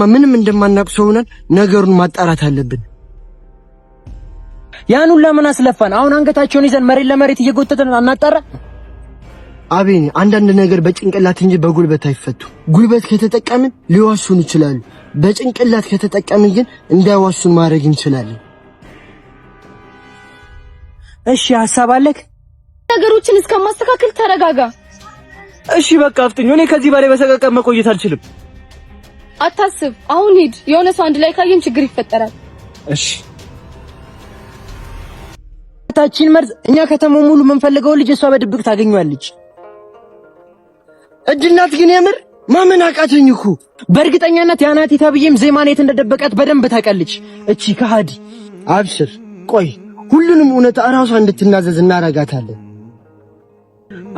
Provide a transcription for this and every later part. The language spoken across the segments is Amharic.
ምንም እንደማናቅ ሰው ሆነን ነገሩን ማጣራት አለብን። ያን ሁላ ምን አስለፋን? አሁን አንገታቸውን ይዘን መሬት ለመሬት እየጎተተን አናጣራ? አቤኔ አንዳንድ ነገር በጭንቅላት እንጂ በጉልበት አይፈቱ። ጉልበት ከተጠቀምን ሊዋሹን ይችላሉ። በጭንቅላት ከተጠቀምን ግን እንዳይዋሹን ማድረግ እንችላለን። እሺ ሐሳብ አለክ? ነገሮችን እስከማስተካከል ተረጋጋ። እሺ በቃ አፍጥኝ። እኔ ከዚህ በላይ በሰቀቀን መቆየት አልችልም። አታስብ፣ አሁን ሂድ። የሆነ ሰው አንድ ላይ ካየን ችግር ይፈጠራል። እሺ ታችን መርዝ እኛ ከተማው ሙሉ የምንፈልገው ልጅ እሷ በድብቅ ታገኘዋለች። እድናት ግን የምር ማመን አቃተኝ እኮ። በእርግጠኛነት ያናቲ ተብዬም ዜማን የት እንደደበቃት በደንብ ታውቃለች። እቺ ከሃዲ። አብሽር፣ ቆይ ሁሉንም እውነት እራሷ እንድትናዘዝ እናረጋታለን።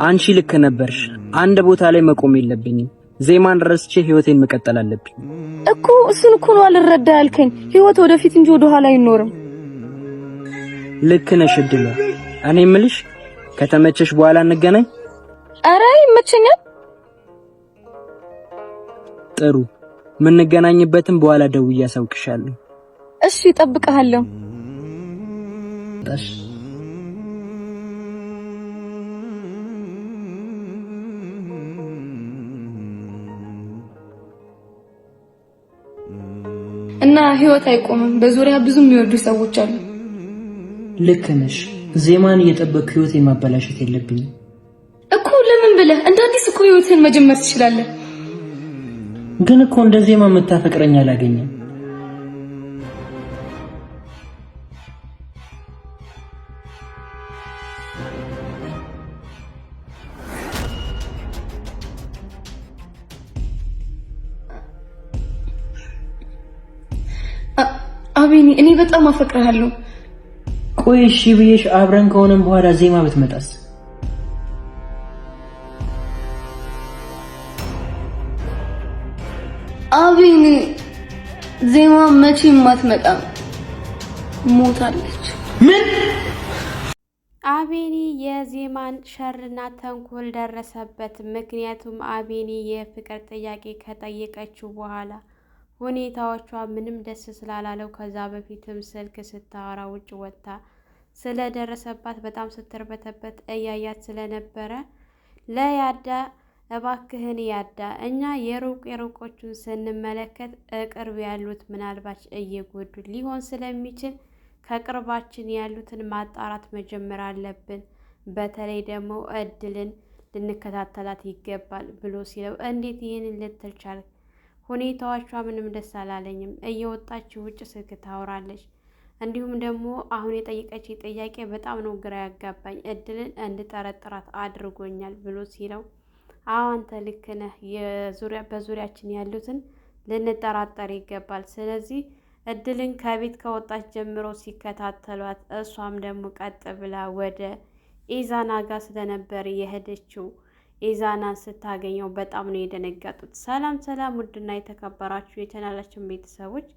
አንቺ ልክ ነበርሽ። አንድ ቦታ ላይ መቆም የለብኝም። ዜማን ረስቼ ህይወቴን መቀጠል አለብኝ እኮ። እሱን እኮ ነው አልረዳ ያልከኝ። ህይወት ወደፊት እንጂ ወደ ኋላ አይኖርም። ልክ ነሽ እድሏ። እኔ የምልሽ ከተመቸሽ በኋላ እንገናኝ። አረ ይመቸኛል። ጥሩ፣ የምንገናኝበትም በኋላ ደውዬ አሳውቅሻለሁ። እሺ እጠብቅሃለሁ። ታሽ እና ህይወት አይቆምም። በዙሪያ ብዙ የሚወዱ ሰዎች አሉ። ልክ ነሽ። ዜማን እየጠበቅኩ ህይወቴን ማበላሸት የለብኝም እኮ። ለምን ብለህ እንደ አዲስ እኮ ህይወትን መጀመር ትችላለህ። ግን እኮ እንደ ዜማ የምታፈቅረኝ አላገኘም። አቤኔ እኔ በጣም አፈቅርሃለሁ። ቆይ እሺ ብዬሽ አብረን ከሆነም በኋላ ዜማ ብትመጣስ? አቤኔ ዜማ መቼም አትመጣም፣ ሞታለች። ምን? አቤኔ የዜማን ሸርና ተንኮል ደረሰበት። ምክንያቱም አቤኔ የፍቅር ጥያቄ ከጠየቀችው በኋላ ሁኔታዎቿ ምንም ደስ ስላላለው ከዛ በፊትም ስልክ ስታወራ ውጭ ወጥታ ስለደረሰባት በጣም ስትርበተበት እያያት ስለነበረ ለያዳ እባክህን ያዳ፣ እኛ የሩቆቹን ስንመለከት ቅርብ ያሉት ምናልባት እየጎዱ ሊሆን ስለሚችል ከቅርባችን ያሉትን ማጣራት መጀመር አለብን። በተለይ ደግሞ እድልን ልንከታተላት ይገባል ብሎ ሲለው እንዴት ይህንን ልትል ቻልክ? ሁኔታዎቿ ምንም ደስ አላለኝም። እየወጣች ውጭ ስልክ ታወራለች። እንዲሁም ደግሞ አሁን የጠየቀች ጥያቄ በጣም ነው ግራ ያጋባኝ፣ እድልን እንድጠረጥራት አድርጎኛል ብሎ ሲለው አዎ አንተ ልክ ነህ፣ በዙሪያችን ያሉትን ልንጠራጠር ይገባል። ስለዚህ እድልን ከቤት ከወጣች ጀምሮ ሲከታተሏት፣ እሷም ደግሞ ቀጥ ብላ ወደ ኢዛና ጋር ስለነበር የሄደችው ኢዛናን ስታገኘው በጣም ነው የደነገጡት። ሰላም ሰላም! ውድና የተከበራችሁ የቻናላችን ቤተሰቦች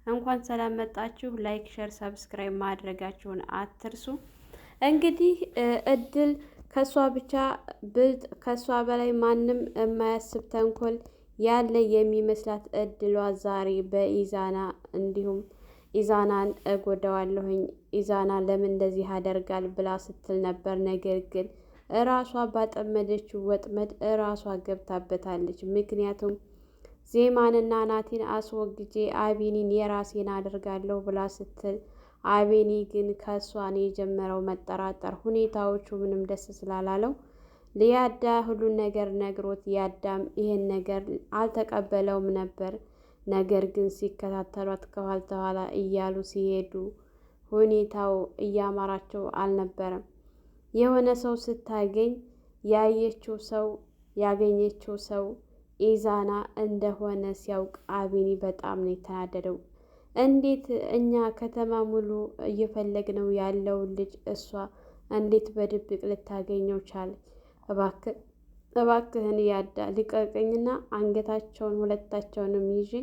እንኳን ሰላም መጣችሁ። ላይክ፣ ሼር፣ ሰብስክራይብ ማድረጋችሁን አትርሱ። እንግዲህ እድል ከሷ ብቻ ብልጥ፣ ከሷ በላይ ማንም የማያስብ ተንኮል ያለ የሚመስላት እድሏ ዛሬ በኢዛና እንዲሁም ኢዛናን እጎዳዋለሁኝ፣ ኢዛና ለምን እንደዚህ ያደርጋል ብላ ስትል ነበር። ነገር ግን እራሷ ባጠመደችው ወጥመድ እራሷ ገብታበታለች። ምክንያቱም ዜማንና ናቲን አስወግጄ አቤኒን የራሴን አደርጋለሁ ብላ ስትል አቤኒ ግን ከሷን የጀመረው መጠራጠር፣ ሁኔታዎቹ ምንም ደስ ስላላለው ሊያዳ ሁሉን ነገር ነግሮት ያዳም ይሄን ነገር አልተቀበለውም ነበር። ነገር ግን ሲከታተሏት ከኋላ እያሉ ሲሄዱ ሁኔታው እያማራቸው አልነበረም። የሆነ ሰው ስታገኝ ያየችው ሰው ያገኘችው ሰው ኢዛና እንደሆነ ሲያውቅ አቤኒ በጣም ነው የተናደደው። እንዴት እኛ ከተማ ሙሉ እየፈለግነው ያለውን ልጅ እሷ እንዴት በድብቅ ልታገኘው ቻለ? እባክህን ያዳ ልቀቀኝና አንገታቸውን ሁለታቸውንም ይዤ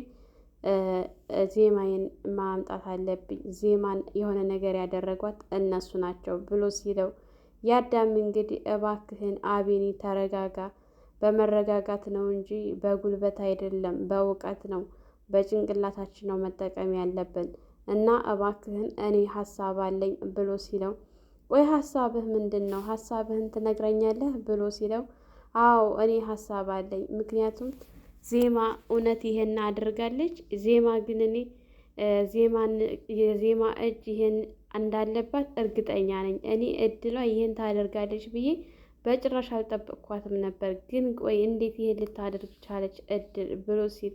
ዜማዬን ማምጣት አለብኝ። ዜማን የሆነ ነገር ያደረጓት እነሱ ናቸው ብሎ ሲለው ያዳም እንግዲህ እባክህን አቤኒ ተረጋጋ፣ በመረጋጋት ነው እንጂ በጉልበት አይደለም በእውቀት ነው በጭንቅላታችን ነው መጠቀም ያለብን እና እባክህን እኔ ሀሳብ አለኝ ብሎ ሲለው፣ ቆይ ሀሳብህ ምንድን ነው? ሀሳብህን ትነግረኛለህ ብሎ ሲለው፣ አዎ እኔ ሀሳብ አለኝ። ምክንያቱም ዜማ እውነት ይሄን አድርጋለች። ዜማ ግን እኔ የዜማ እጅ ይሄን እንዳለባት እርግጠኛ ነኝ። እኔ እድሏ ይሄን ታደርጋለች ብዬ በጭራሽ አልጠበቅኳትም ነበር። ግን ቆይ እንዴት ይሄን ልታደርግ ቻለች እድል ብሎ ሲል፣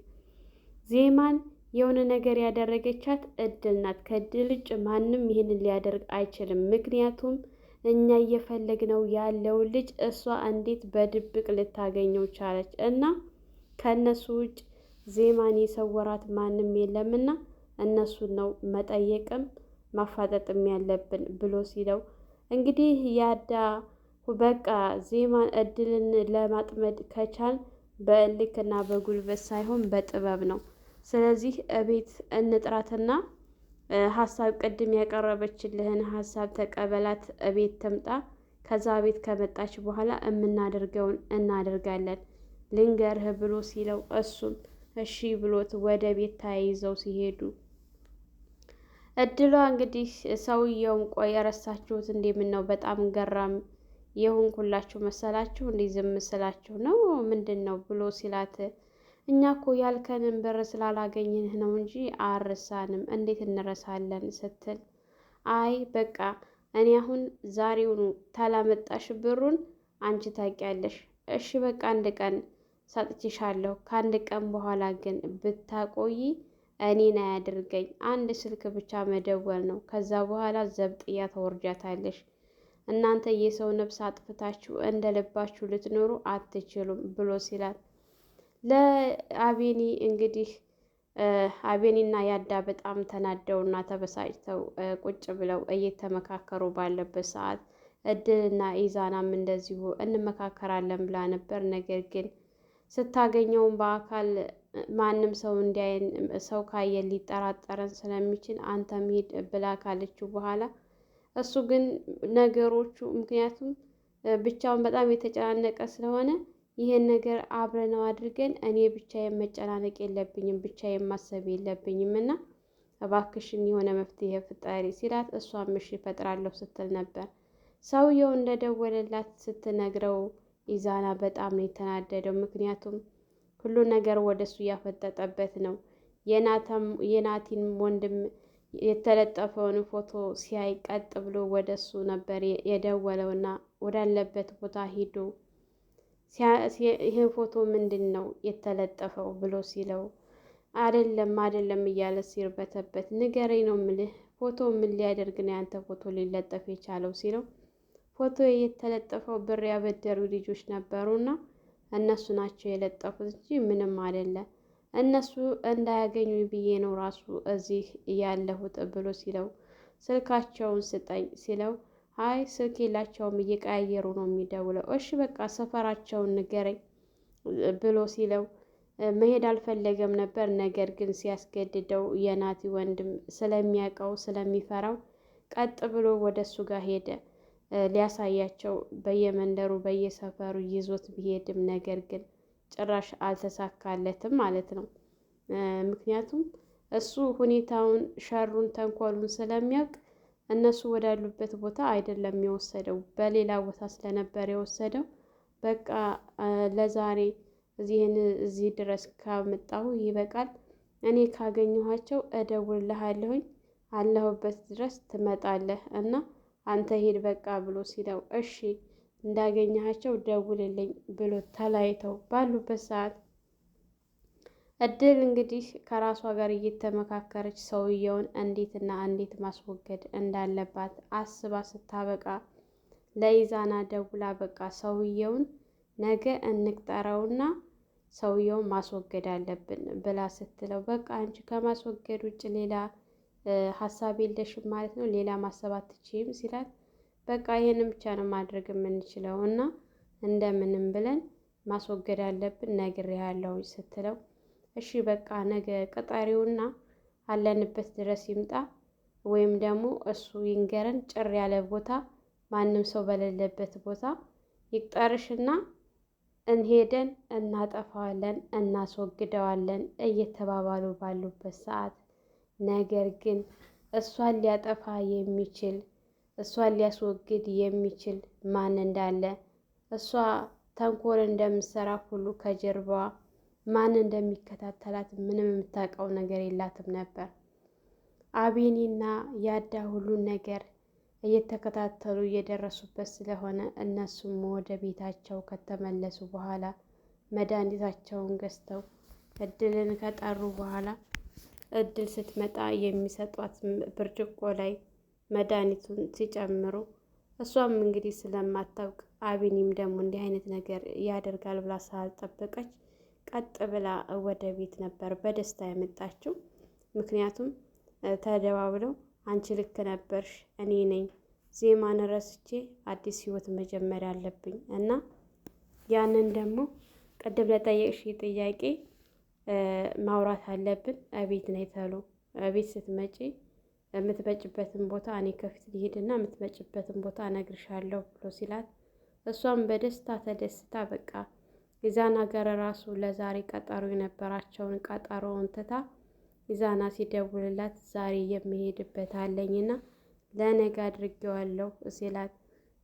ዜማን የሆነ ነገር ያደረገቻት እድል ናት። ከእድል ውጭ ማንም ይህንን ሊያደርግ አይችልም። ምክንያቱም እኛ እየፈለግነው ያለው ልጅ እሷ እንዴት በድብቅ ልታገኘው ቻለች? እና ከእነሱ ውጭ ዜማን የሰወራት ማንም የለምና እነሱን ነው መጠየቅም ማፋጠጥም ያለብን ብሎ ሲለው፣ እንግዲህ ያዳ በቃ ዜማን እድልን ለማጥመድ ከቻል በእልክና በጉልበት ሳይሆን በጥበብ ነው። ስለዚህ እቤት እንጥራትና ሀሳብ ቅድም ያቀረበችልህን ሀሳብ ተቀበላት፣ እቤት ትምጣ። ከዛ ቤት ከመጣች በኋላ የምናደርገውን እናደርጋለን ልንገርህ ብሎ ሲለው፣ እሱም እሺ ብሎት ወደ ቤት ተያይዘው ሲሄዱ እድሏ እንግዲህ ሰውየውም ቆይ ረሳችሁት እንዴ? ምን ነው በጣም ገራም የሆንኩላችሁ መሰላችሁ እንዴ? ዝም ስላችሁ ነው ምንድን ነው ብሎ ሲላት፣ እኛ እኮ ያልከንን ብር ስላላገኝንህ ነው እንጂ አርሳንም እንዴት እንረሳለን ስትል፣ አይ በቃ እኔ አሁን ዛሬውኑ ታላመጣሽ ብሩን አንቺ ታውቂያለሽ። እሺ በቃ አንድ ቀን ሰጥቼሻለሁ። ከአንድ ቀን በኋላ ግን ብታቆይ እኔን አያድርገኝ። አንድ ስልክ ብቻ መደወል ነው። ከዛ በኋላ ዘብጥያ ተወርጃታለሽ። እናንተ የሰው ነፍስ አጥፍታችሁ እንደ ልባችሁ ልትኖሩ አትችሉም ብሎ ሲላል፣ ለአቤኒ እንግዲህ አቤኒና ያዳ በጣም ተናደውና ተበሳጭተው ቁጭ ብለው እየተመካከሩ ባለበት ሰዓት እድልና ኢዛናም እንደዚሁ እንመካከራለን ብላ ነበር። ነገር ግን ስታገኘውን በአካል ማንም ሰው እንዲያየን ሰው ካየን ሊጠራጠረን ስለሚችል አንተም ሂድ ብላ ካለችው በኋላ እሱ ግን ነገሮቹ ምክንያቱም ብቻውን በጣም የተጨናነቀ ስለሆነ ይሄን ነገር አብረነው አድርገን እኔ ብቻዬን መጨናነቅ የለብኝም፣ ብቻዬን ማሰብ የለብኝም እና እባክሽን የሆነ መፍትሄ ፍጠሪ ሲላት፣ እሷም እሺ እፈጥራለሁ ስትል ነበር። ሰውየው እንደደወለላት ስትነግረው ኢዛና በጣም ነው የተናደደው። ምክንያቱም ሁሉ ነገር ወደ እሱ እያፈጠጠበት ነው። የናቲን ወንድም የተለጠፈውን ፎቶ ሲያይ ቀጥ ብሎ ወደ እሱ ነበር የደወለውና ወዳለበት ቦታ ሂዶ ይህ ፎቶ ምንድን ነው የተለጠፈው ብሎ ሲለው፣ አይደለም እያለ ሲርበተበት፣ ንገረኝ ነው ምልህ፣ ፎቶ ምን ሊያደርግ ነው ያንተ ፎቶ ሊለጠፍ የቻለው ሲለው፣ ፎቶ የተለጠፈው ብር ያበደሩ ልጆች ነበሩና እነሱ ናቸው የለጠፉት እንጂ ምንም አይደለም። እነሱ እንዳያገኙ ብዬ ነው ራሱ እዚህ ያለሁት ብሎ ሲለው፣ ስልካቸውን ስጠኝ ሲለው፣ አይ ስልክ የላቸውም እየቀያየሩ ነው የሚደውለው። እሺ በቃ ሰፈራቸውን ንገረኝ ብሎ ሲለው፣ መሄድ አልፈለገም ነበር። ነገር ግን ሲያስገድደው የናቲ ወንድም ስለሚያውቀው ስለሚፈራው ቀጥ ብሎ ወደ እሱ ጋር ሄደ። ሊያሳያቸው በየመንደሩ በየሰፈሩ ይዞት ቢሄድም ነገር ግን ጭራሽ አልተሳካለትም ማለት ነው። ምክንያቱም እሱ ሁኔታውን ሸሩን ተንኮሉን ስለሚያውቅ እነሱ ወዳሉበት ቦታ አይደለም የወሰደው፣ በሌላ ቦታ ስለነበር የወሰደው። በቃ ለዛሬ እዚህ ድረስ ካመጣሁ ይበቃል፣ እኔ ካገኘኋቸው እደውልልሃለሁኝ፣ አለሁበት ድረስ ትመጣለህ እና አንተ ሂድ በቃ ብሎ ሲለው፣ እሺ እንዳገኘሃቸው ደውልልኝ ብሎ ተለያይተው ባሉበት ሰዓት እድል እንግዲህ ከራሷ ጋር እየተመካከረች ሰውየውን እንዴት ማስወገድ እንዳለባት አስባ ስታበቃ ለኢዛና ደውላ በቃ ሰውየውን ነገ እንቅጠረውና ሰውየውን ማስወገድ አለብን ብላ ስትለው፣ በቃ አንቺ ከማስወገድ ውጭ ሌላ ሀሳብ የለሽም ማለት ነው፣ ሌላ ማሰብ አትችይም ሲላት፣ በቃ ይሄንን ብቻ ነው ማድረግ የምንችለው እና እንደምንም ብለን ማስወገድ አለብን ነግሬሃለሁ ስትለው፣ እሺ በቃ ነገ ቅጠሪውና አለንበት ድረስ ይምጣ ወይም ደግሞ እሱ ይንገረን፣ ጭር ያለ ቦታ ማንም ሰው በሌለበት ቦታ ይቅጠርሽና እንሄደን እናጠፋዋለን፣ እናስወግደዋለን እየተባባሉ ባሉበት ሰዓት ነገር ግን እሷን ሊያጠፋ የሚችል እሷን ሊያስወግድ የሚችል ማን እንዳለ እሷ ተንኮል እንደምትሰራ ሁሉ ከጀርባዋ ማን እንደሚከታተላት ምንም የምታውቀው ነገር የላትም ነበር። አቤኒና ያዳ ሁሉን ነገር እየተከታተሉ እየደረሱበት ስለሆነ እነሱም ወደ ቤታቸው ከተመለሱ በኋላ መድኃኒታቸውን ገዝተው እድልን ከጠሩ በኋላ እድል ስትመጣ የሚሰጧት ብርጭቆ ላይ መድኃኒቱን ሲጨምሩ እሷም እንግዲህ ስለማታውቅ አቢኒም ደግሞ እንዲህ አይነት ነገር ያደርጋል ብላ ስላልጠበቀች ቀጥ ብላ ወደ ቤት ነበር በደስታ የመጣችው። ምክንያቱም ተደዋውለው አንቺ ልክ ነበርሽ፣ እኔ ነኝ ዜማን ረስቼ አዲስ ህይወት መጀመሪያ አለብኝ እና ያንን ደግሞ ቅድም ለጠየቅሽ ጥያቄ ማውራት አለብን። እቤት ነይ ተሎ እቤት ስትመጪ የምትመጭበትን ቦታ እኔ ከፊት ልሄድና የምትመጭበትን ቦታ እነግርሻለሁ ብሎ ሲላት እሷም በደስታ ተደስታ በቃ ኢዛና ጋር ራሱ ለዛሬ ቀጠሮ የነበራቸውን ቀጠሮውን ትታ ኢዛና ሲደውልላት ዛሬ የምሄድበት አለኝና ለነገ አድርጌዋለሁ ሲላት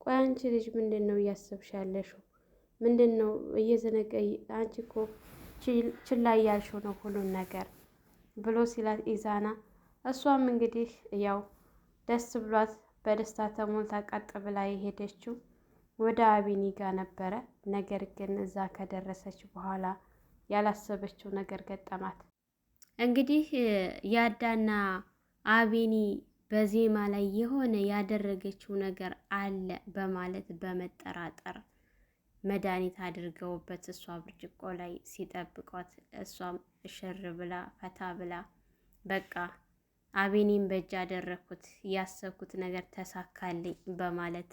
ቆይ አንቺ ልጅ ምንድን ነው እያሰብሽ ያለሽው? ምንድን ነው እየዘነገይ አንቺ እኮ ችላ እያልሽው ነው ሁሉን ነገር ብሎ ሲላት ኢዛና እሷም እንግዲህ ያው ደስ ብሏት በደስታ ተሞልታ ቀጥ ብላ የሄደችው ወደ አቢኒ ጋር ነበረ። ነገር ግን እዛ ከደረሰች በኋላ ያላሰበችው ነገር ገጠማት። እንግዲህ ያዳና አቢኒ በዜማ ላይ የሆነ ያደረገችው ነገር አለ በማለት በመጠራጠር መድኃኒት አድርገውበት እሷ ብርጭቆ ላይ ሲጠብቋት እሷም እሽር ብላ ፈታ ብላ በቃ አቢኒም በእጅ ያደረኩት ያሰብኩት ነገር ተሳካልኝ በማለት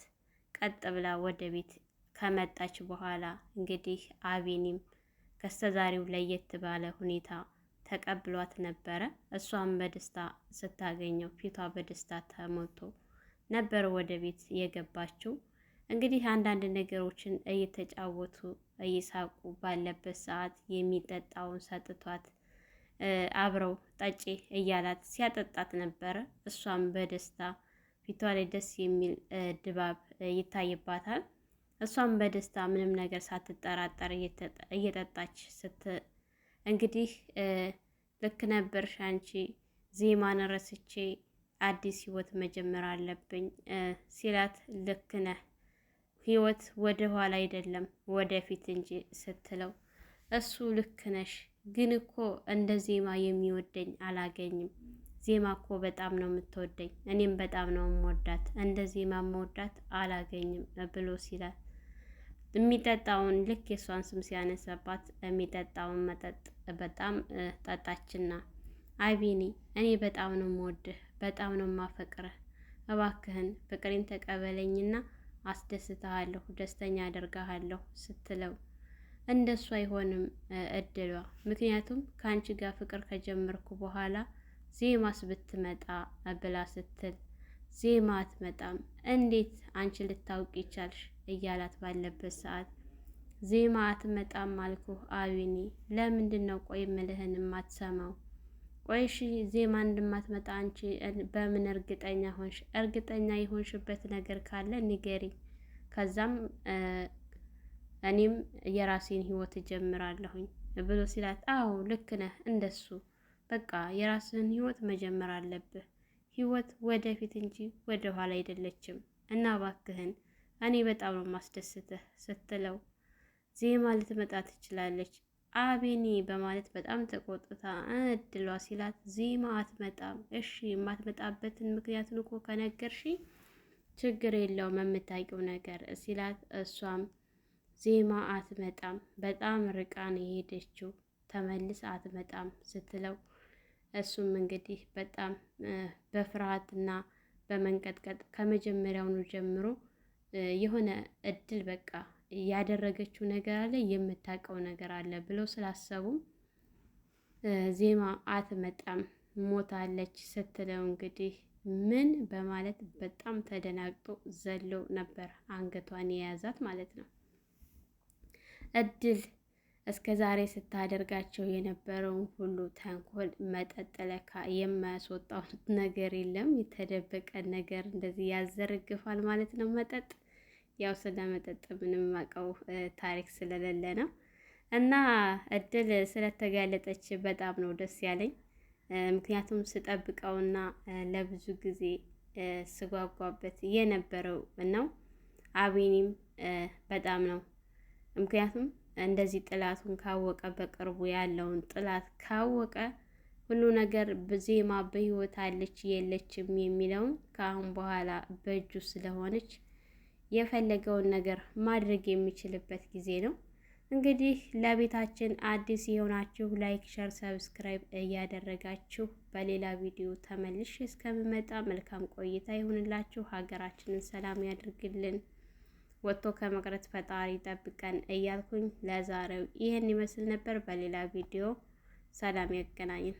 ቀጥ ብላ ወደ ቤት ከመጣች በኋላ እንግዲህ አቢኒም ከስተዛሬው ለየት ባለ ሁኔታ ተቀብሏት ነበረ። እሷም በደስታ ስታገኘው ፊቷ በደስታ ተሞልቶ ነበር ወደ ቤት የገባችው። እንግዲህ አንዳንድ ነገሮችን እየተጫወቱ እየሳቁ ባለበት ሰዓት የሚጠጣውን ሰጥቷት አብረው ጠጪ እያላት ሲያጠጣት ነበረ። እሷም በደስታ ፊቷ ላይ ደስ የሚል ድባብ ይታይባታል። እሷም በደስታ ምንም ነገር ሳትጠራጠር እየጠጣች እንግዲህ ልክ ነበርሽ አንቺ ዜማን ረስቼ አዲስ ህይወት መጀመር አለብኝ ሲላት ልክ ነህ፣ ህይወት ወደ ኋላ አይደለም ወደፊት እንጂ ስትለው እሱ ልክ ነሽ፣ ግን እኮ እንደ ዜማ የሚወደኝ አላገኝም። ዜማ እኮ በጣም ነው የምትወደኝ፣ እኔም በጣም ነው የምወዳት፣ እንደ ዜማ መወዳት አላገኝም ብሎ ሲላት የሚጠጣውን ልክ የሷን ስም ሲያነሳባት የሚጠጣውን መጠጥ በጣም ጠጣችና አቢኒ እኔ በጣም ነው የምወድህ፣ በጣም ነው የማፈቅርህ፣ እባክህን ፍቅሬን ተቀበለኝና አስደስተሃለሁ፣ ደስተኛ አደርጋሃለሁ ስትለው እንደሱ አይሆንም እድሏ፣ ምክንያቱም ከአንቺ ጋር ፍቅር ከጀመርኩ በኋላ ዜማስ ብትመጣ ብላ ስትል ዜማ አትመጣም፣ እንዴት አንቺ ልታውቂ ይቻልሽ እያላት ባለበት ሰዓት ዜማ አትመጣም አልኩህ አቢኒ፣ ለምንድን ነው ቆይ ምልህን የማትሰማው? ቆይሽ ዜማ እንደማትመጣ አንቺ በምን እርግጠኛ ሆንሽ? እርግጠኛ የሆንሽበት ነገር ካለ ንገሪ፣ ከዛም እኔም የራሴን ህይወት እጀምራለሁኝ ብሎ ሲላት አዎ ልክ ነህ፣ እንደሱ በቃ የራስህን ህይወት መጀመር አለብህ። ህይወት ወደፊት እንጂ ወደ ኋላ አይደለችም እና እባክህን እኔ በጣም ነው ማስደስትህ ስትለው ዜማ ልትመጣ ትችላለች አቢኒ በማለት በጣም ተቆጥታ እድሏ ሲላት ዜማ አትመጣም። እሺ የማትመጣበትን ምክንያቱን እኮ ከነገርሽ ችግር የለውም የምታውቂው ነገር ሲላት እሷም ዜማ አትመጣም፣ በጣም ርቃ ነው የሄደችው፣ ተመልስ አትመጣም ስትለው እሱም እንግዲህ በጣም በፍርሃትና በመንቀጥቀጥ ከመጀመሪያውኑ ጀምሮ የሆነ እድል በቃ ያደረገችው ነገር አለ፣ የምታውቀው ነገር አለ ብለው ስላሰቡ ዜማ አትመጣም ሞታለች ስትለው እንግዲህ ምን በማለት በጣም ተደናግጦ ዘሎ ነበር አንገቷን የያዛት ማለት ነው። እድል እስከ ዛሬ ስታደርጋቸው የነበረውን ሁሉ ተንኮል መጠጥ ለካ የማያስወጣው ነገር የለም። የተደበቀ ነገር እንደዚህ ያዘረግፋል ማለት ነው መጠጥ። ያው ስለ መጠጥ ምንም ማቀው ታሪክ ስለሌለ ነው። እና እድል ስለተጋለጠች በጣም ነው ደስ ያለኝ። ምክንያቱም ስጠብቀውና ለብዙ ጊዜ ስጓጓበት የነበረው ነው። አቢኒም በጣም ነው ምክንያቱም እንደዚህ ጥላቱን ካወቀ በቅርቡ ያለውን ጥላት ካወቀ ሁሉ ነገር ዜማ በህይወት አለች የለችም የሚለውን ከአሁን በኋላ በእጁ ስለሆነች የፈለገውን ነገር ማድረግ የሚችልበት ጊዜ ነው። እንግዲህ ለቤታችን አዲስ የሆናችሁ ላይክ፣ ሸር፣ ሰብስክራይብ እያደረጋችሁ በሌላ ቪዲዮ ተመልሼ እስከምመጣ መልካም ቆይታ ይሁንላችሁ። ሀገራችንን ሰላም ያድርግልን። ወጥቶ ከመቅረት ፈጣሪ ጠብቀን እያልኩኝ ለዛሬው ይህን ይመስል ነበር። በሌላ ቪዲዮ ሰላም ያገናኘን።